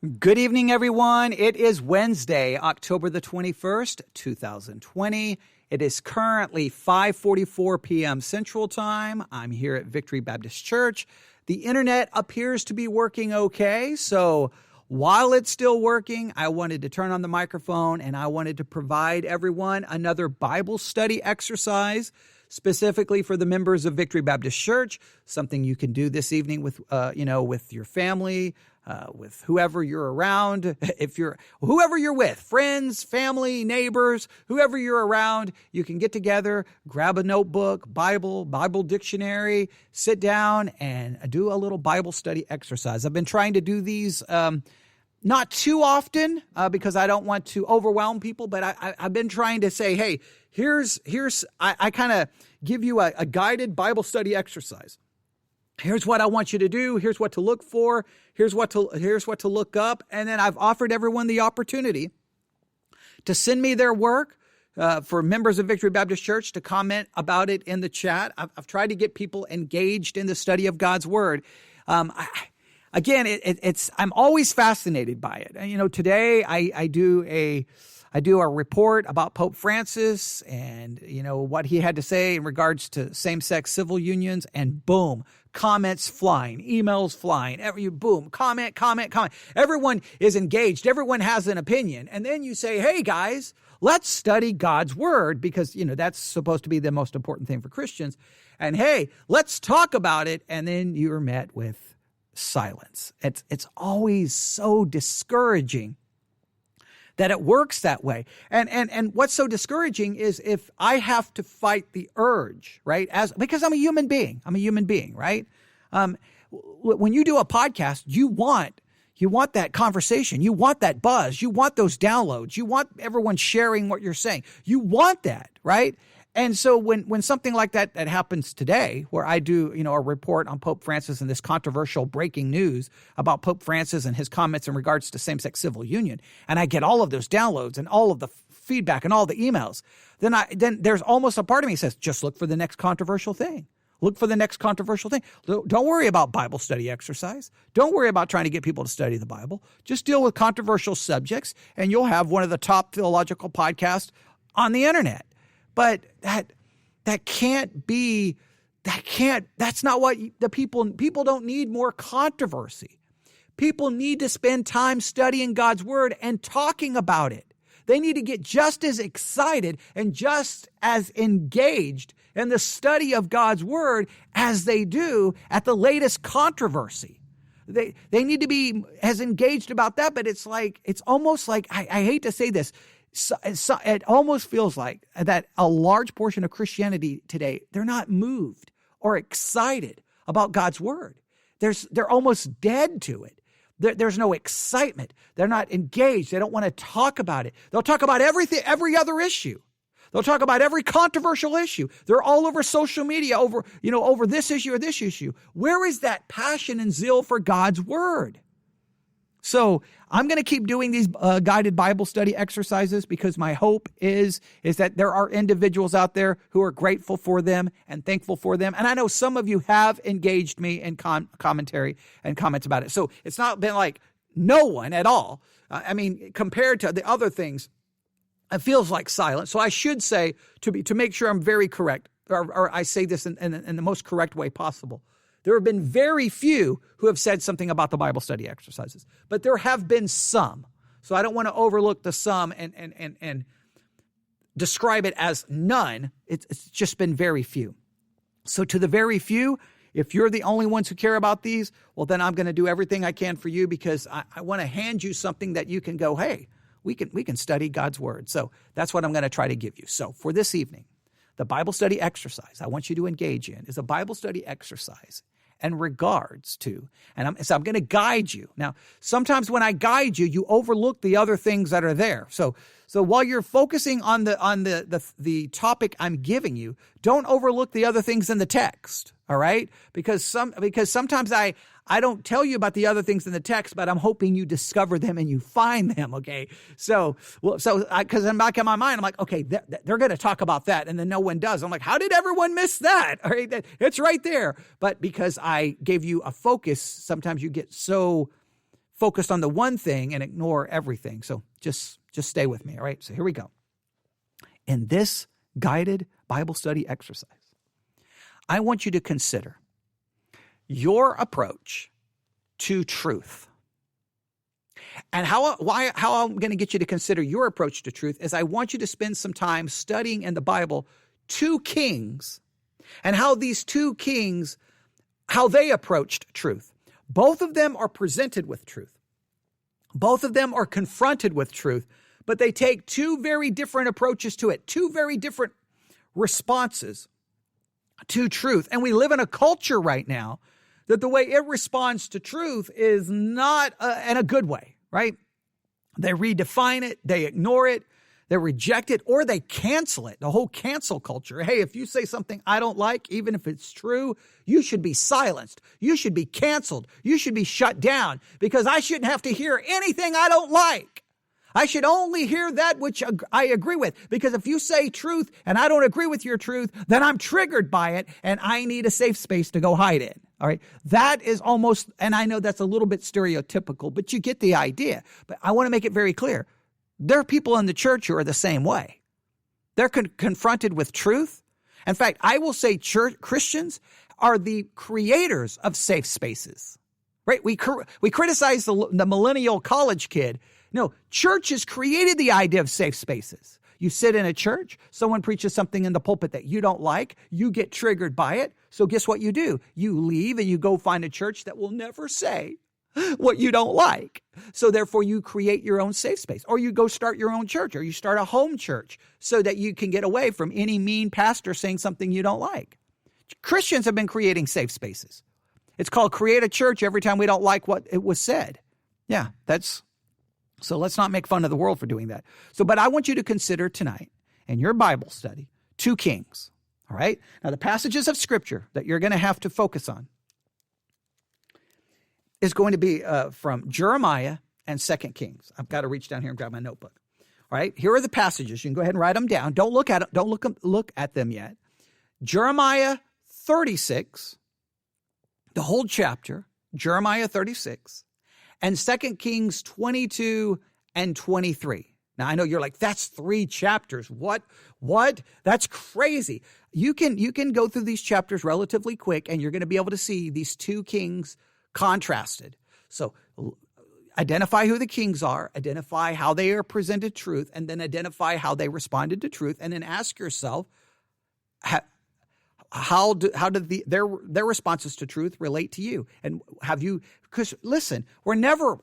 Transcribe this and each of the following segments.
Good evening, everyone. It is Wednesday, October the 21st, 2020. It is currently 5:44 p.m. Central Time. I'm here at Victory Baptist Church. The internet appears to be working okay, so while it's still working, I wanted to turn on the microphone and I wanted to provide everyone another Bible study exercise specifically for the members of Victory Baptist Church, something you can do this evening with your family, with whoever you're around. Whoever you're with, friends, family, neighbors, whoever you're around, you can get together, grab a notebook, Bible dictionary, sit down and do a little Bible study exercise. I've been trying to do these not too often because I don't want to overwhelm people, but I've been trying to say, hey, I kind of give you a guided Bible study exercise. Here's what I want you to do. Here's what to look for. Here's what to look up. And then I've offered everyone the opportunity to send me their work for members of Victory Baptist Church to comment about it in the chat. I've tried to get people engaged in the study of God's Word. I'm always fascinated by it. And, today I do a report about Pope Francis and, what he had to say in regards to same-sex civil unions, and boom, comments flying, emails flying, boom, comment. Everyone is engaged. Everyone has an opinion. And then you say, hey, guys, let's study God's Word because, that's supposed to be the most important thing for Christians. And hey, let's talk about it. And then you're met with silence. It's always so discouraging that it works that way. And what's so discouraging is if I have to fight the urge, right? Because I'm a human being, right? When you do a podcast, you want that conversation. You want that buzz. You want those downloads. You want everyone sharing what you're saying. You want that, right? And so when something like that happens today, where I do, a report on Pope Francis and this controversial breaking news about Pope Francis and his comments in regards to same-sex civil union, and I get all of those downloads and all of the feedback and all the emails, then there's almost a part of me that says, just look for the next controversial thing. Look for the next controversial thing. Don't worry about Bible study exercise. Don't worry about trying to get people to study the Bible. Just deal with controversial subjects, and you'll have one of the top theological podcasts on the internet. But that's not what the people don't need more controversy. People need to spend time studying God's Word and talking about it. They need to get just as excited and just as engaged in the study of God's Word as they do at the latest controversy. They need to be as engaged about that, but it's almost like, I hate to say this, so it almost feels like that a large portion of Christianity today, they're not moved or excited about God's Word. They're almost dead to it. There's no excitement. They're not engaged. They don't want to talk about it. They'll talk about every other issue. They'll talk about every controversial issue. They're all over social media over this issue or this issue. Where is that passion and zeal for God's Word? So I'm going to keep doing these guided Bible study exercises because my hope is that there are individuals out there who are grateful for them and thankful for them. And I know some of you have engaged me in commentary and comments about it. So it's not been like no one at all. Compared to the other things, it feels like silence. So I should say, to make sure I'm very correct, or I say this in the most correct way possible, there have been very few who have said something about the Bible study exercises, but there have been some. So I don't want to overlook the some and describe it as none. It's just been very few. So to the very few, if you're the only ones who care about these, well, then I'm going to do everything I can for you because I want to hand you something that you can go, hey, we can study God's Word. So that's what I'm going to try to give you. So for this evening, the Bible study exercise I want you to engage in is a Bible study exercise in regards to, and I'm going to guide you. Now, sometimes when I guide you, you overlook the other things that are there. So while you're focusing on the topic I'm giving you, don't overlook the other things in the text. All right, because sometimes I don't tell you about the other things in the text, but I'm hoping you discover them and you find them. Okay, because I'm back in my mind, I'm like, okay, they're going to talk about that, and then no one does. I'm like, how did everyone miss that? All right, it's right there. But because I gave you a focus, sometimes you get so focused on the one thing and ignore everything. So just stay with me, all right? So here we go. In this guided Bible study exercise, I want you to consider your approach to truth. And how I'm going to get you to consider your approach to truth is I want you to spend some time studying in the Bible 2 kings and how these 2 kings, how they approached truth. Both of them are presented with truth. Both of them are confronted with truth, but they take 2 very different approaches to it, 2 very different responses to truth. And we live in a culture right now that the way it responds to truth is not in a good way, right? They redefine it, they ignore it, they reject it, or they cancel it. The whole cancel culture. Hey, if you say something I don't like, even if it's true, you should be silenced. You should be canceled. You should be shut down because I shouldn't have to hear anything I don't like. I should only hear that which I agree with, because if you say truth and I don't agree with your truth, then I'm triggered by it and I need a safe space to go hide in. All right. That is almost, and I know that's a little bit stereotypical, but you get the idea. But I want to make it very clear. There are people in the church who are the same way. They're confronted with truth. In fact, I will say Christians are the creators of safe spaces, right? We criticize the millennial college kid. No, church has created the idea of safe spaces. You sit in a church, someone preaches something in the pulpit that you don't like, you get triggered by it. So guess what you do? You leave and you go find a church that will never say what you don't like. So therefore you create your own safe space, or you go start your own church, or you start a home church so that you can get away from any mean pastor saying something you don't like. Christians have been creating safe spaces. It's called create a church every time we don't like what it was said. Yeah, so let's not make fun of the world for doing that. But I want you to consider tonight in your Bible study 2 kings. All right. Now the passages of scripture that you're going to have to focus on is going to be from Jeremiah and 2 Kings. I've got to reach down here and grab my notebook. All right. Here are the passages. You can go ahead and write them down. Don't look at it. Don't look at them yet. Jeremiah 36, the whole chapter, Jeremiah 36. And 2 Kings 22 and 23. Now, I know you're like, that's 3 chapters. What? That's crazy. You can go through these chapters relatively quick, and you're going to be able to see these 2 kings contrasted. So identify who the kings are, identify how they are presented truth, and then identify how they responded to truth, and then ask yourself, how did their responses to truth relate to you? And because listen, we don't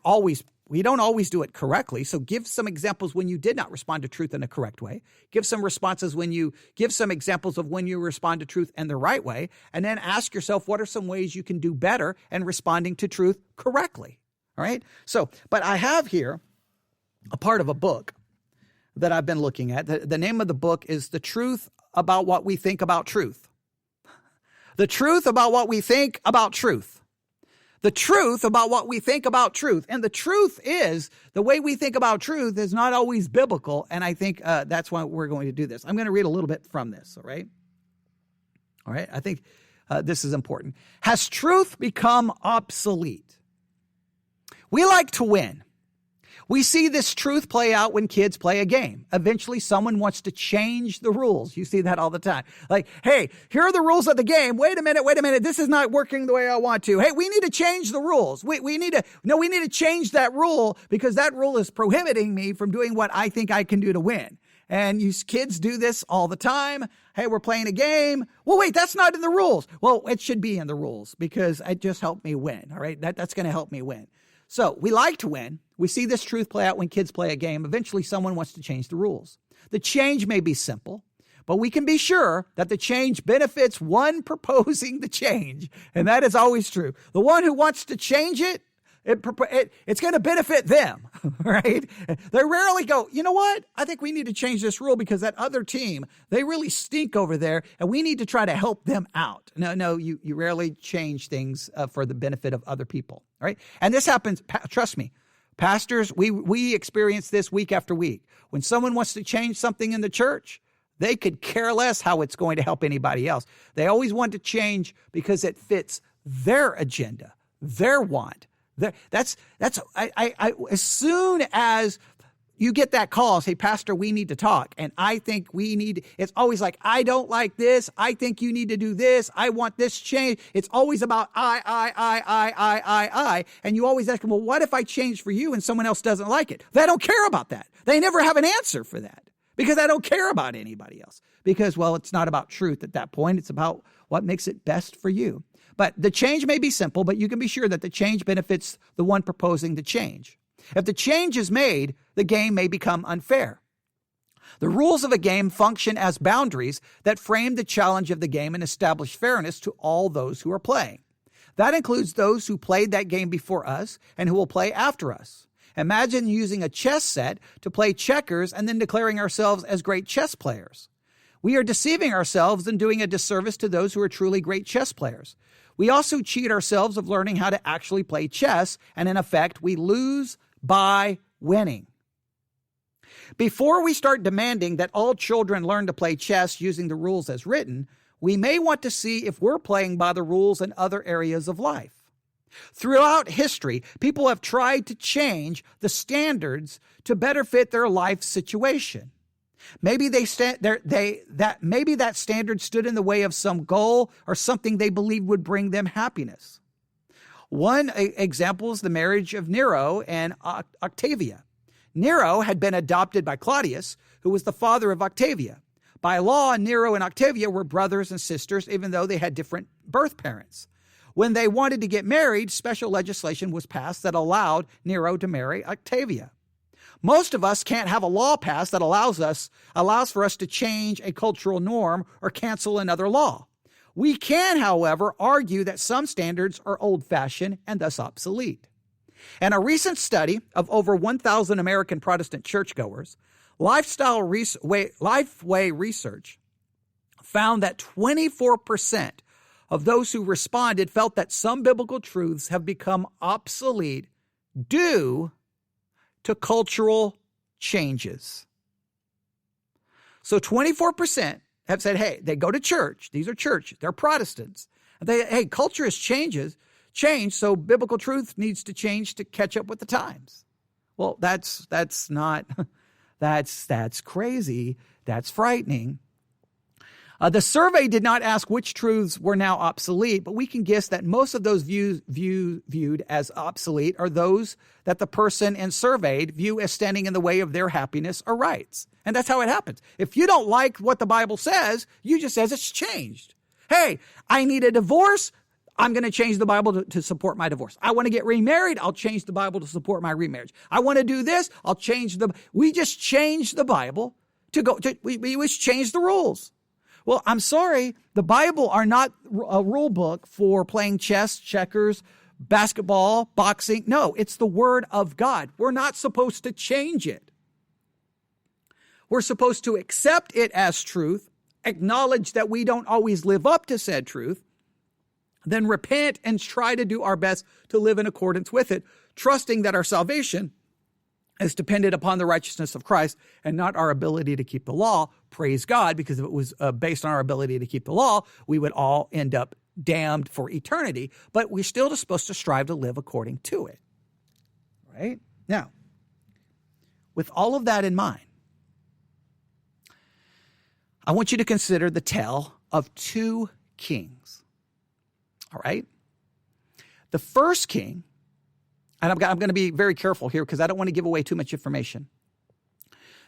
always do it correctly. So give some examples when you did not respond to truth in a correct way. Give some examples of when you respond to truth in the right way. And then ask yourself, what are some ways you can do better in responding to truth correctly? All right. But I have here a part of a book that I've been looking at. The name of the book is The Truth About What We Think About Truth. The truth about what we think about truth. The truth about what we think about truth. And the truth is, the way we think about truth is not always biblical. And I think that's why we're going to do this. I'm going to read a little bit from this, all right? All right, I think this is important. Has truth become obsolete? We like to win. We see this truth play out when kids play a game. Eventually, someone wants to change the rules. You see that all the time. Like, hey, here are the rules of the game. Wait a minute. This is not working the way I want to. Hey, we need to change the rules. We need to change that rule because that rule is prohibiting me from doing what I think I can do to win. And you kids do this all the time. Hey, we're playing a game. Well, wait, that's not in the rules. Well, it should be in the rules because it just helped me win. All right, that's going to help me win. So we like to win. We see this truth play out when kids play a game. Eventually, someone wants to change the rules. The change may be simple, but we can be sure that the change benefits one proposing the change. And that is always true. The one who wants to change it, it's going to benefit them, right? They rarely go, you know what? I think we need to change this rule because that other team, they really stink over there, and we need to try to help them out. No, you rarely change things for the benefit of other people, right? And this happens, trust me, pastors, we experience this week after week. When someone wants to change something in the church, they could care less how it's going to help anybody else. They always want to change because it fits their agenda, their want, As soon as you get that call, say, Pastor, we need to talk. And I think it's always like, I don't like this. I think you need to do this. I want this change. It's always about I. And you always ask them, well, what if I change for you and someone else doesn't like it? They don't care about that. They never have an answer for that because I don't care about anybody else. Because, well, it's not about truth at that point. It's about what makes it best for you. But the change may be simple, but you can be sure that the change benefits the one proposing the change. If the change is made, the game may become unfair. The rules of a game function as boundaries that frame the challenge of the game and establish fairness to all those who are playing. That includes those who played that game before us and who will play after us. Imagine using a chess set to play checkers and then declaring ourselves as great chess players. We are deceiving ourselves and doing a disservice to those who are truly great chess players. We also cheat ourselves of learning how to actually play chess, and in effect, we lose by winning. Before we start demanding that all children learn to play chess using the rules as written, we may want to see if we're playing by the rules in other areas of life. Throughout history, people have tried to change the standards to better fit their life situation. Maybe that standard stood in the way of some goal or something they believed would bring them happiness. One example is the marriage of Nero and Octavia. Nero had been adopted by Claudius, who was the father of Octavia. By law, Nero and Octavia were brothers and sisters, even though they had different birth parents. When they wanted to get married, special legislation was passed that allowed Nero to marry Octavia. Most of us can't have a law passed that allows for us to change a cultural norm or cancel another law. We can, however, argue that some standards are old-fashioned and thus obsolete. In a recent study of over 1,000 American Protestant churchgoers, Lifeway Research found that 24% of those who responded felt that some biblical truths have become obsolete due to cultural changes. So 24% have said, hey, they go to church. These are churches. They're Protestants. Culture has changed, so biblical truth needs to change to catch up with the times. Well, that's crazy. That's frightening. The survey did not ask which truths were now obsolete, but we can guess that most of those viewed as obsolete are those that the person surveyed view as standing in the way of their happiness or rights. And that's how it happens. If you don't like what the Bible says, you just says it's changed. Hey, I need a divorce. I'm going to change the Bible to support my divorce. I want to get remarried. I'll change the Bible to support my remarriage. I want to do this. We just changed the Bible we just changed the rules. Well, I'm sorry, the Bible are not a rule book for playing chess, checkers, basketball, boxing. No, it's the Word of God. We're not supposed to change it. We're supposed to accept it as truth, acknowledge that we don't always live up to said truth, then repent and try to do our best to live in accordance with it, trusting that our salvation is dependent upon the righteousness of Christ and not our ability to keep the law. Praise God, because if it was based on our ability to keep the law, we would all end up damned for eternity. But we're still supposed to strive to live according to it. Right? Now, with all of that in mind, I want you to consider the tale of two kings. All right? The first king, and I'm going to be very careful here because I don't want to give away too much information.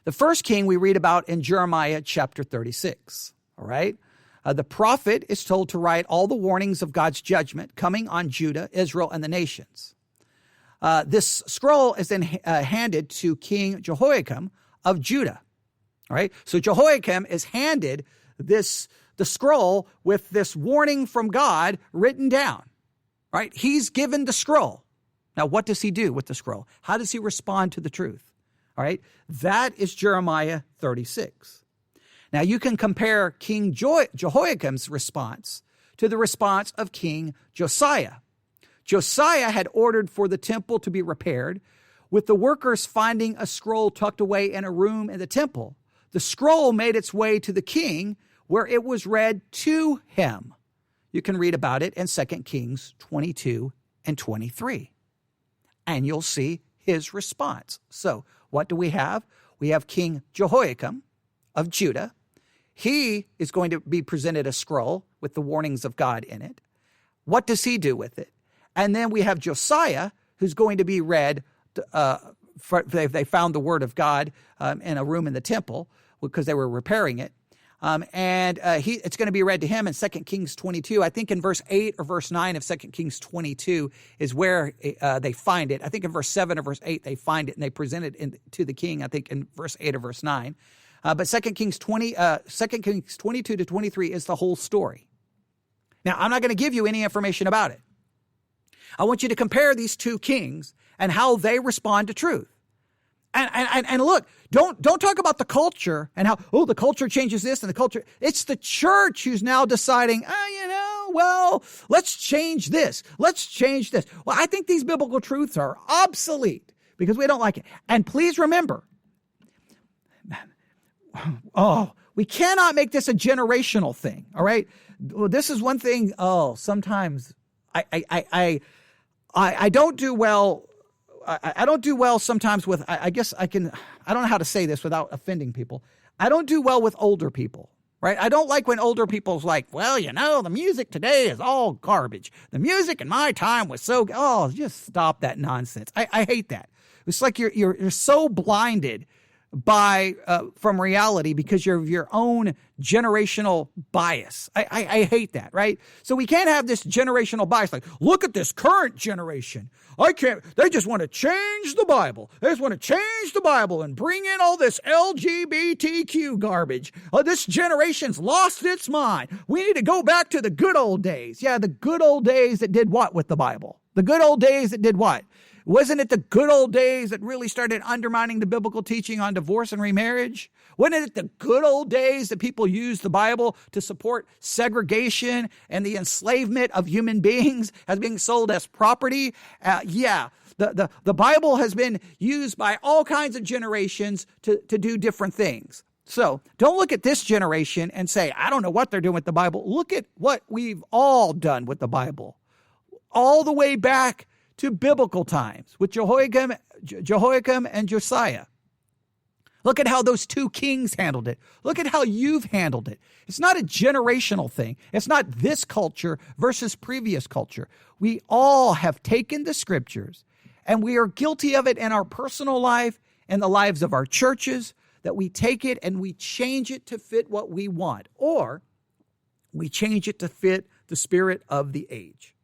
The first king we read about in Jeremiah chapter 36, all right? The prophet is told to write all the warnings of God's judgment coming on Judah, Israel, and the nations. This scroll is then handed to King Jehoiakim of Judah, all right? So Jehoiakim is handed the scroll with this warning from God written down, right? He's given the scroll. Now, what does he do with the scroll? How does he respond to the truth? All right, that is Jeremiah 36. Now, you can compare King Jehoiakim's response to the response of King Josiah. Josiah had ordered for the temple to be repaired, with the workers finding a scroll tucked away in a room in the temple. The scroll made its way to the king, where it was read to him. You can read about it in 2 Kings 22 and 23. and you'll see his response. So what do we have? We have King Jehoiakim of Judah. He is going to be presented a scroll with the warnings of God in it. What does he do with it? And then we have Josiah, who's going to be read. They found the word of God in a room in the temple because they were repairing it. It's going to be read to him in 2 Kings 22. I think in verse 8 or verse 9 of 2 Kings 22 is where they find it. I think in verse 7 or verse 8 they find it and they present it to the king, I think in verse 8 or verse 9. But 2 Kings 22 to 23 is the whole story. Now, I'm not going to give you any information about it. I want you to compare these two kings and how they respond to truth. And look, don't talk about the culture and how, the culture changes this and the culture. It's the church who's now deciding, let's change this. Let's change this. Well, I think these biblical truths are obsolete because we don't like it. And please remember, we cannot make this a generational thing. All right. Well, this is one thing. Sometimes I don't do well. I don't do well sometimes with, I don't know how to say this without offending people. I don't do well with older people, right? I don't like when older people's like, the music today is all garbage. The music in my time was just stop that nonsense. I hate that. It's like you're so blinded from reality because of your own generational bias. I hate that, right? So we can't have this generational bias. Like, look at this current generation. They just want to change the Bible. They just want to change the Bible and bring in all this LGBTQ garbage. This generation's lost its mind. We need to go back to the good old days. Yeah, the good old days that did what with the Bible? The good old days that did what? Wasn't it the good old days that really started undermining the biblical teaching on divorce and remarriage? Wasn't it the good old days that people used the Bible to support segregation and the enslavement of human beings as being sold as property? The Bible has been used by all kinds of generations to do different things. So don't look at this generation and say, I don't know what they're doing with the Bible. Look at what we've all done with the Bible all the way back to biblical times with Jehoiakim and Josiah. Look at how those two kings handled it. Look at how you've handled it. It's not a generational thing. It's not this culture versus previous culture. We all have taken the scriptures, and we are guilty of it in our personal life and the lives of our churches, that we take it and we change it to fit what we want, or we change it to fit the spirit of the age.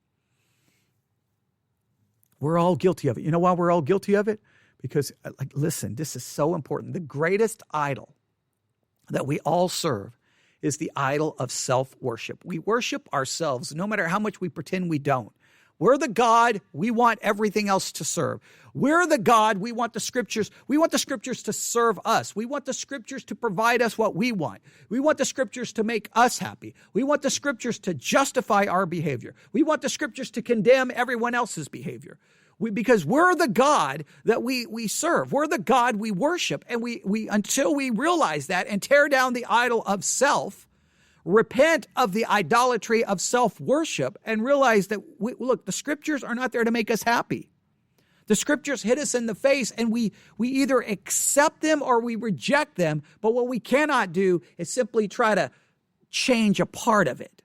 We're all guilty of it. You know why we're all guilty of it? Because, listen, this is so important. The greatest idol that we all serve is the idol of self-worship. We worship ourselves no matter how much we pretend we don't. We're the God we want everything else to serve. We're the God we want the scriptures. We want the scriptures to serve us. We want the scriptures to provide us what we want. We want the scriptures to make us happy. We want the scriptures to justify our behavior. We want the scriptures to condemn everyone else's behavior. Because we're the God that we serve. We're the God we worship. And we until we realize that and tear down the idol of self, repent of the idolatry of self-worship, and realize that, look, the scriptures are not there to make us happy. The scriptures hit us in the face, and we either accept them or we reject them. But what we cannot do is simply try to change a part of it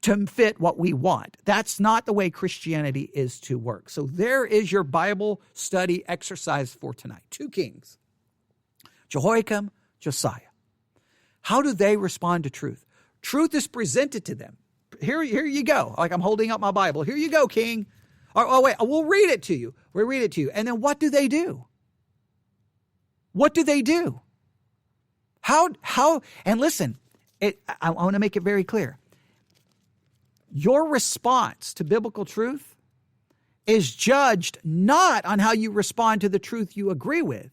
to fit what we want. That's not the way Christianity is to work. So there is your Bible study exercise for tonight. Two kings, Jehoiakim, Josiah. How do they respond to truth? Truth is presented to them. Here you go. Like I'm holding up my Bible. Here you go, king. Wait, we'll read it to you. We'll read it to you. And then what do they do? What do they do? How, and listen, I want to make it very clear. Your response to biblical truth is judged not on how you respond to the truth you agree with,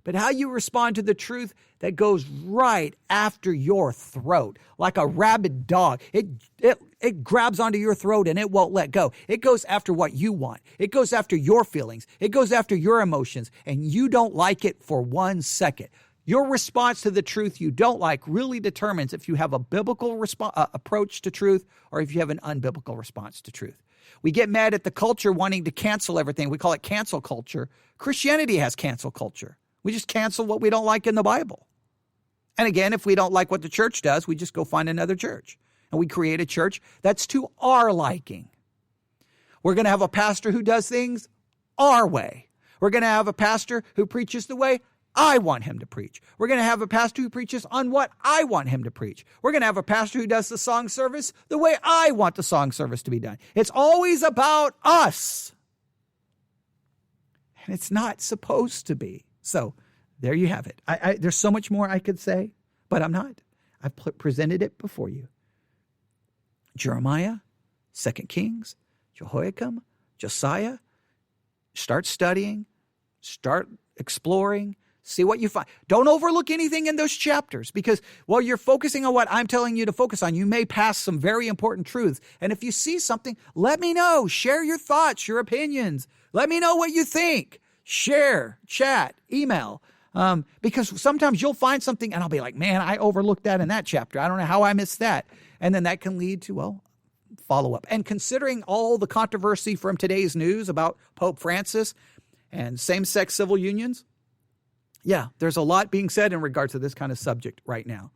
but how you respond to the truth that goes right after your throat, like a rabid dog. It grabs onto your throat and it won't let go. It goes after what you want. It goes after your feelings. It goes after your emotions, and you don't like it for 1 second. Your response to the truth you don't like really determines if you have a biblical approach to truth or if you have an unbiblical response to truth. We get mad at the culture wanting to cancel everything. We call it cancel culture. Christianity has cancel culture. We just cancel what we don't like in the Bible. And again, if we don't like what the church does, we just go find another church. And we create a church that's to our liking. We're going to have a pastor who does things our way. We're going to have a pastor who preaches the way I want him to preach. We're going to have a pastor who preaches on what I want him to preach. We're going to have a pastor who does the song service the way I want the song service to be done. It's always about us. And it's not supposed to be. So there you have it. There's so much more I could say, but I'm not. I've presented it before you. Jeremiah, 2 Kings, Jehoiakim, Josiah. Start studying, start exploring, see what you find. Don't overlook anything in those chapters, because while you're focusing on what I'm telling you to focus on, you may pass some very important truths. And if you see something, let me know. Share your thoughts, your opinions. Let me know what you think. Share, chat, email. Because sometimes you'll find something and I'll be like, man, I overlooked that in that chapter. I don't know how I missed that. And then that can lead to, well, follow up. And considering all the controversy from today's news about Pope Francis and same-sex civil unions, yeah, there's a lot being said in regards to this kind of subject right now.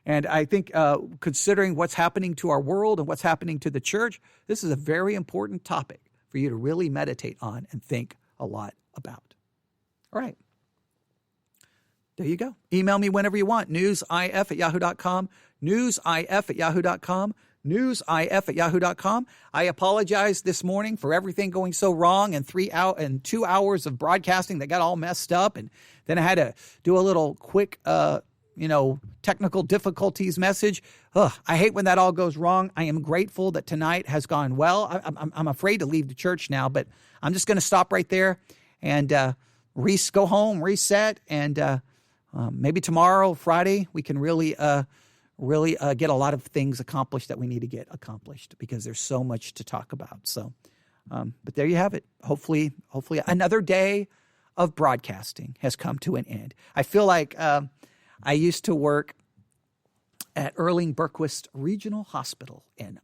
And I think considering what's happening to our world and what's happening to the church, this is a very important topic for you to really meditate on and think a lot about. All right. There you go. Email me whenever you want. newsif@yahoo.com. newsif@yahoo.com. newsif@yahoo.com. I apologize this morning for everything going so wrong and 2 hours of broadcasting that got all messed up. And then I had to do a little quick, technical difficulties message. I hate when that all goes wrong. I am grateful that tonight has gone well. I'm afraid to leave the church now, but I'm just going to stop right there and go home, reset, and maybe tomorrow, Friday, we can really get a lot of things accomplished that we need to get accomplished, because there's so much to talk about. So, but there you have it. Hopefully another day of broadcasting has come to an end. I feel like I used to work at Erling-Berquist Regional Hospital in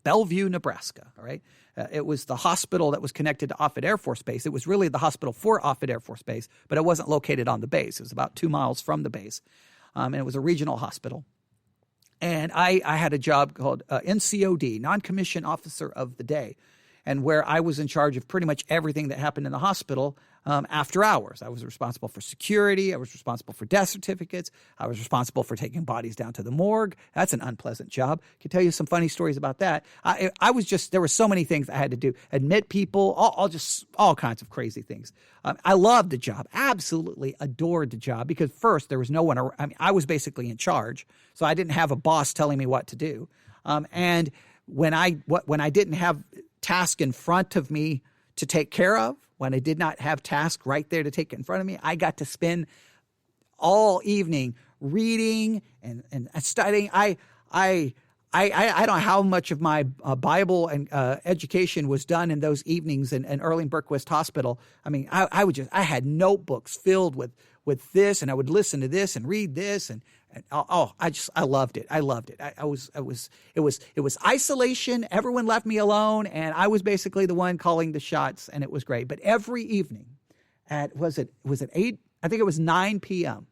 Bellevue, Nebraska. All right. It was the hospital that was connected to Offutt Air Force Base. It was really the hospital for Offutt Air Force Base, but it wasn't located on the base. It was about 2 miles from the base. And it was a regional hospital. And I had a job called NCOD, Non-Commissioned Officer of the Day, and where I was in charge of pretty much everything that happened in the hospital after hours. I was responsible for security. I was responsible for death certificates. I was responsible for taking bodies down to the morgue. That's an unpleasant job. I can tell you some funny stories about that. There were so many things I had to do. Admit people, all kinds of crazy things. I loved the job, absolutely adored the job, because first, there was no one around. I mean, I was basically in charge, so I didn't have a boss telling me what to do. And when I didn't have task in front of me to take care of, when I did not have task right there to take in front of me, I got to spend all evening reading and studying. I don't know how much of my Bible and education was done in those evenings in Erling-Berquist Hospital. I mean, I had notebooks filled with this, and I would listen to this and read this, and I loved it. I loved it. It was isolation. Everyone left me alone, and I was basically the one calling the shots, and it was great. But every evening at was it 8? I think it was 9 p.m.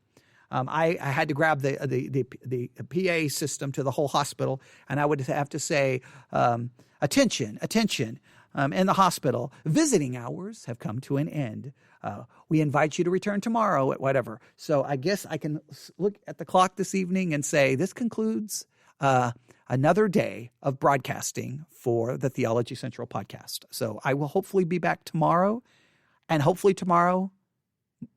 I had to grab the PA system to the whole hospital, and I would have to say, attention, in the hospital. Visiting hours have come to an end. We invite you to return tomorrow at whatever. So I guess I can look at the clock this evening and say this concludes another day of broadcasting for the Theology Central podcast. So I will hopefully be back tomorrow, and hopefully tomorrow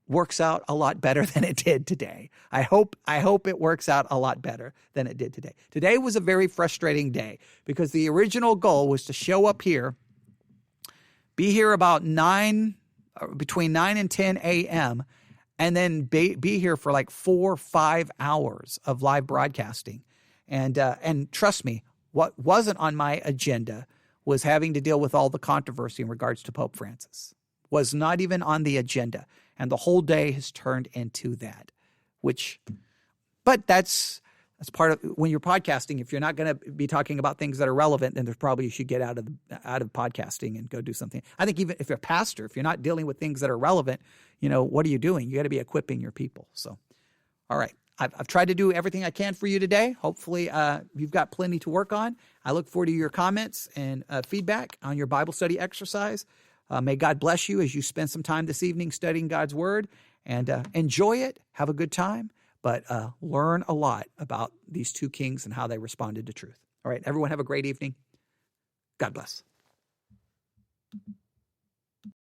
works out a lot better than it did today. I hope it works out a lot better than it did today. Today was a very frustrating day, because the original goal was to show up here, be here about between 9 and 10 a.m., and then be here for like 4 or 5 hours of live broadcasting. And trust me, what wasn't on my agenda was having to deal with all the controversy in regards to Pope Francis. Was not even on the agenda. And the whole day has turned into that, but that's That's part of when you're podcasting. If you're not going to be talking about things that are relevant, then there's probably you should get out of podcasting and go do something. I think even if you're a pastor, if you're not dealing with things that are relevant, what are you doing? You got to be equipping your people. So, all right. I've tried to do everything I can for you today. Hopefully, you've got plenty to work on. I look forward to your comments and feedback on your Bible study exercise. May God bless you as you spend some time this evening studying God's Word, and enjoy it. Have a good time, but learn a lot about these two kings and how they responded to truth. All right, everyone have a great evening. God bless.